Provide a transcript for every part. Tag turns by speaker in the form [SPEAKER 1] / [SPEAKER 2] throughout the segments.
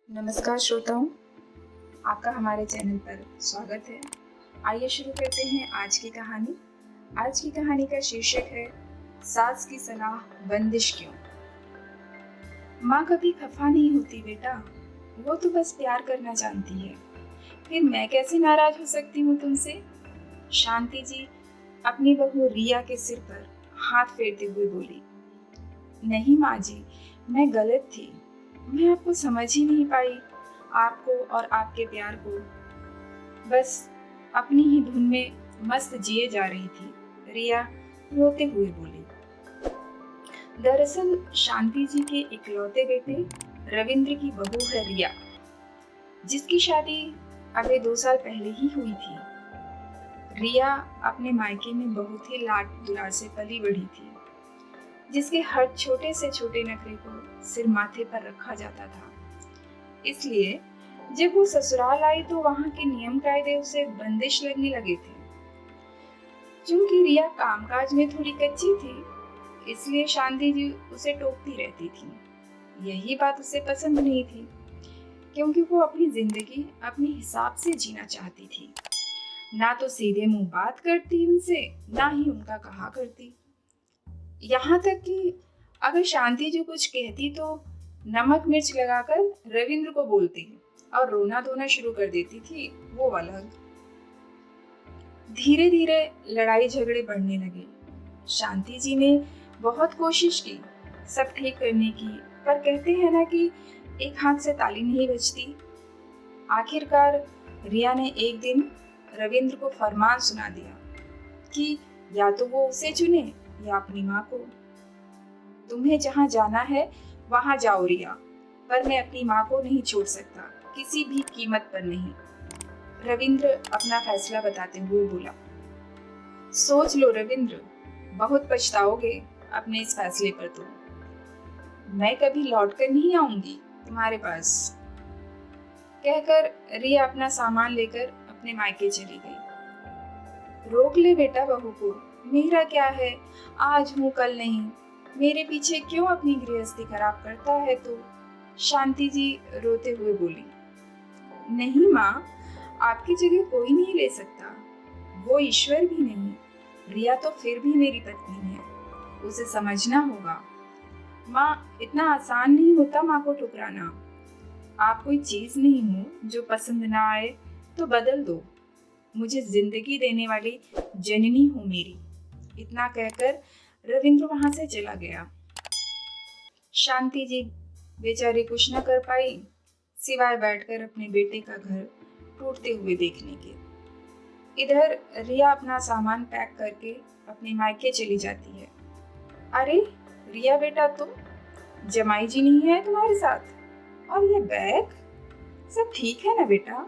[SPEAKER 1] नमस्कार श्रोताओं, आपका हमारे चैनल पर स्वागत है। आइए शुरू करते हैं आज की कहानी। आज की कहानी का शीर्षक है सास की सलाह बंदिश क्यों। माँ कभी खफा नहीं होती बेटा, वो तो बस प्यार करना जानती है। फिर मैं कैसे नाराज हो सकती हूँ तुमसे। शांति जी अपनी बहू रिया के सिर पर हाथ फेरते हुए बोली। नहीं माँ जी, मैं गलत थी। मैं आपको समझ ही नहीं पाई, आपको और आपके प्यार को। बस अपनी ही धुन में मस्त जिए जा रही थी, रिया रोते हुए बोली। दरअसल शांति जी के इकलौते बेटे रविंद्र की बहू है रिया, जिसकी शादी अभी 2 साल पहले ही हुई थी। रिया अपने मायके में बहुत ही लाड दुलार से पली बढ़ी थी, जिसके हर छोटे से छोटे नखरे को सिर माथे पर रखा जाता था। इसलिए जब वो ससुराल आई तो वहां के नियम कायदे उसे बंदिश लगने लगे थे। चूंकि रिया कामकाज में थोड़ी कच्ची थी, इसलिए शांति जी उसे टोकती रहती थी। यही बात उसे पसंद नहीं थी, क्योंकि वो अपनी जिंदगी अपने हिसाब से जीना चाहती थी। ना तो सीधे मुंह बात करती उनसे, ना ही उनका कहा करती। यहाँ तक कि अगर शांति जी कुछ कहती तो नमक मिर्च लगाकर रविंद्र को बोलती और रोना धोना शुरू कर देती थी, वो अलग। धीरे धीरे लड़ाई झगड़े बढ़ने लगे। शांति जी ने बहुत कोशिश की सब ठीक करने की, पर कहते हैं ना कि एक हाथ से ताली नहीं बजती। आखिरकार रिया ने एक दिन रविंद्र को फरमान सुना दिया कि या तो वो उसे चुने या अपनी माँ को। तुम्हें जहाँ जाना है वहां जाओ रिया, पर मैं अपनी माँ को नहीं छोड़ सकता, किसी भी कीमत पर नहीं। रविंद्र अपना फैसला बताते हुए बोला। सोच लो रविंद्र, बहुत पछताओगे अपने इस फैसले पर। तो मैं कभी लौट कर नहीं आऊंगी तुम्हारे पास, कहकर रिया अपना सामान लेकर अपने मायके चली गई। रोक ले बेटा बहू को, मेरा क्या है, आज हूँ कल नहीं, मेरे पीछे क्यों अपनी गृहस्थी खराब करता है। तो शांति जी रोते हुए बोली। नहीं माँ, आपकी जगह कोई नहीं ले सकता, वो ईश्वर भी नहीं। रिया तो फिर भी मेरी पत्नी है, उसे समझना होगा। माँ, इतना आसान नहीं होता माँ को ठुकराना। आप कोई चीज नहीं हो, जो पसंद ना आए तो बदल दो। मुझे जिंदगी देने वाली जननी हो मेरी। इतना कहकर रविंद्र वहां से चला गया। शांति जी बेचारी कुछ न कर पाई, सिवाय बैठकर अपने बेटे का घर टूटते हुए देखने के। इधर रिया अपना सामान पैक करके अपने मायके चली जाती है। अरे रिया बेटा, तुम, जमाई जी नहीं है तुम्हारे साथ? और ये बैग, सब ठीक है ना बेटा?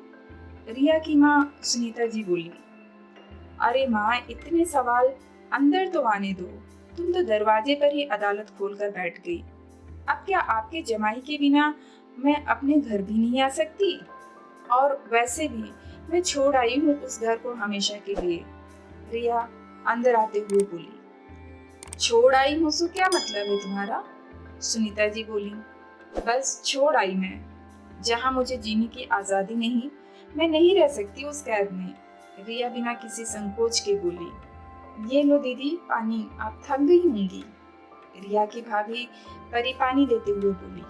[SPEAKER 1] रिया की माँ सुनीता जी बोली। अरे माँ, इतने सवाल, अंदर तो आने दो। तुम तो दरवाजे पर ही अदालत खोलकर बैठ गई। अब क्या आपके जमाई के बिना मैं अपने घर भी नहीं आ सकती? और वैसे भी मैं छोड़ आई हूँ उस घर को हमेशा के लिए। रिया अंदर आते हुए बोली। छोड़ आई हूँ सो क्या मतलब है तुम्हारा? सुनीता जी बोली। बस छोड़ आई मैं, जहाँ मुझे जीने की आजादी नहीं, मैं नहीं रह सकती उस कैद में। रिया बिना किसी संकोच के बोली। ये लो दीदी पानी, आप थक गई होंगी। रिया की भाभी परी पानी देते हुए बोली।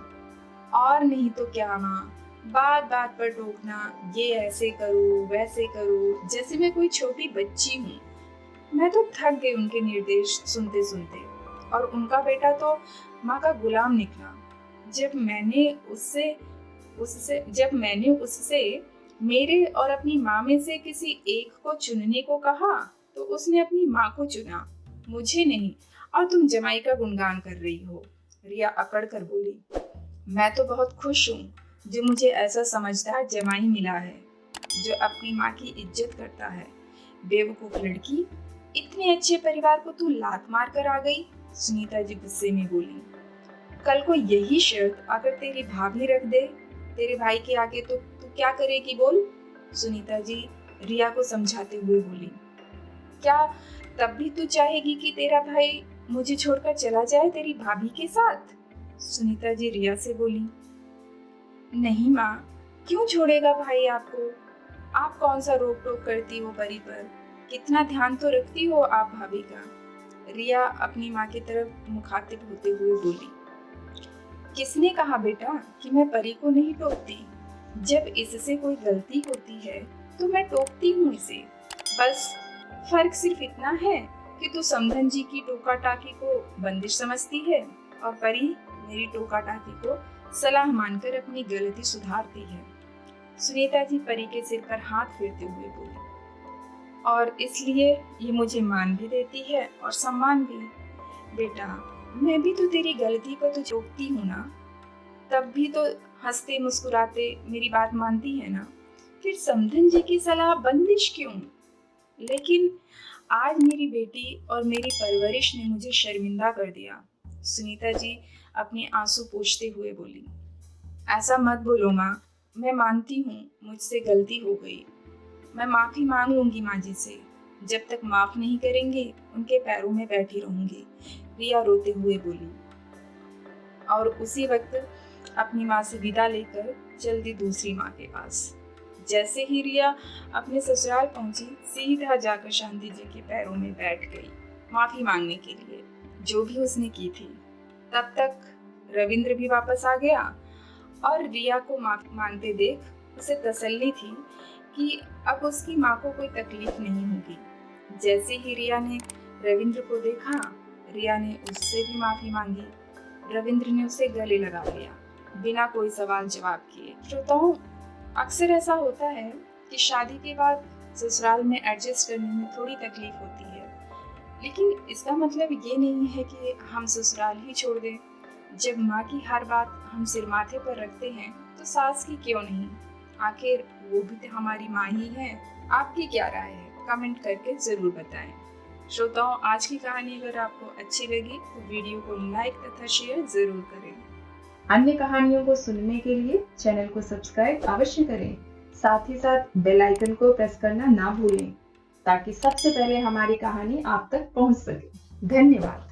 [SPEAKER 1] और नहीं तो क्या माँ, बात बात पर टोकना, ये ऐसे करो वैसे करो, जैसे मैं कोई छोटी बच्ची हूँ। मैं तो थक गई उनके निर्देश सुनते सुनते, और उनका बेटा तो माँ का गुलाम निकला। जब मैंने उससे मेरे और अपनी माँ में से किसी एक को चुनने को कहा, तो उसने अपनी माँ को चुना, मुझे नहीं। और तुम जमाई का गुणगान कर रही हो। रिया अकड़ कर बोली। मैं तो बहुत खुश हूँ जो मुझे ऐसा समझदार जमाई मिला है, जो अपनी माँ की इज्जत करता है। बेवकूफ लड़की, इतने अच्छे परिवार को तू लात मार कर आ गई। सुनीता जी गुस्से में बोली। कल को यही शर्त अगर तेरी भाभी रख दे तेरे भाई के आगे, तो तू क्या करेगी बोल? सुनीता जी रिया को समझाते हुए बोली। क्या तब भी तू चाहेगी कि तेरा भाई मुझे छोड़कर चला जाए तेरी भाभी के साथ? सुनीता जी रिया से बोली। नहीं माँ, क्यों छोड़ेगा भाई आपको? आप कौन सा रोक टोक करती हो परी पर? कितना ध्यान तो रखती हो आप भाभी का। रिया अपनी माँ की तरफ मुखातिब होते हुए बोली। किसने कहा बेटा कि मैं परी को नहीं टोकती? जब इससे कोई गलती होती है तो मैं टोकती हूँ इसे। बस फर्क सिर्फ इतना है कि तू समधन जी की टोका टाकी को बंदिश समझती है और परी मेरी टोका टाकी को सलाह मानकर अपनी गलती सुधारती है। सुनीता जी परी के सिर पर हाथ फेरते हुए बोली। और इसलिए ये मुझे मान भी देती है और सम्मान भी। बेटा, मैं भी तो तेरी गलती को तो टोकती हूँ ना, तब भी तो हंसते मुस्कुराते मेरी बात मानती है ना। फिर समधन जी की सलाह बंदिश क्यों? लेकिन आज मेरी बेटी और मेरी परवरिश ने मुझे शर्मिंदा कर दिया। सुनीता जी अपने आंसू पोंछते हुए बोली। ऐसा मत बोलो माँ, मैं मानती हूँ मुझसे गलती हो गई। मैं माफी मांग लूंगी माँ जी से। जब तक माफ नहीं करेंगे उनके पैरों में बैठी रहूंगी, रिया रोते हुए बोली। और उसी वक्त अपनी माँ से विदा लेकर चल दी दूसरी माँ के पास। जैसे ही रिया अपने ससुराल पहुंची, सीधा जाकर शांति जी के पैरों में बैठ गई माफी मांगने के लिए जो भी उसने की थी। तब तक रविंद्र भी वापस आ गया और रिया को माफी मांगते देख उसे तसल्ली थी कि अब उसकी माँ को कोई तकलीफ नहीं होगी। जैसे ही रिया ने रविंद्र को देखा, रिया ने उससे भी माफी मांगी। रविंद्र ने उसे गले लगा लिया बिना कोई सवाल जवाब किए। श्रोताओं, अक्सर ऐसा होता है कि शादी के बाद ससुराल में एडजस्ट करने में थोड़ी तकलीफ होती है, लेकिन इसका मतलब ये नहीं है कि हम ससुराल ही छोड़ दें। जब माँ की हर बात हम सिर माथे पर रखते हैं तो सास की क्यों नहीं? आखिर वो भी तो हमारी माँ ही है। आपकी क्या राय है? कमेंट करके जरूर बताएं। श्रोताओं, आज की कहानी अगर आपको अच्छी लगी तो वीडियो को लाइक तथा शेयर जरूर करें।
[SPEAKER 2] अन्य कहानियों को सुनने के लिए चैनल को सब्सक्राइब अवश्य करें। साथ ही साथ बेल आइकन को प्रेस करना ना भूलें ताकि सबसे पहले हमारी कहानी आप तक पहुंच सके। धन्यवाद।